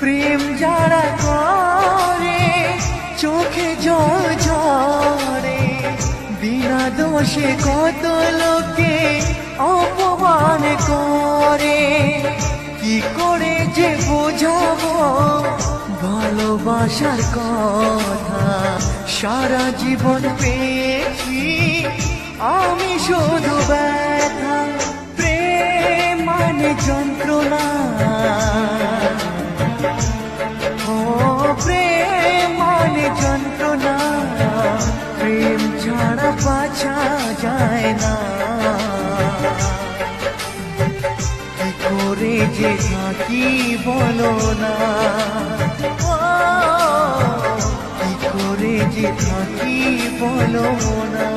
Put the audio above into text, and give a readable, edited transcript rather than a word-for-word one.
প্রেম যারা করে চোখে জল ঝরে, বিনা দোষে কত লোকে অপমান করে। কি করে যে বোঝাবো ভালোবাসার কথা, সারা জীবন পেয়েছি আমি শুধু ব্যথা। প্রেম মানে যন্ত্রণা, ও প্রেম মানে যন্ত্রণা, প্রেম ছাড়া বাঁচা যায় না। কি করে যে থাকি বলো না, কি করে যে থাকি বলো না।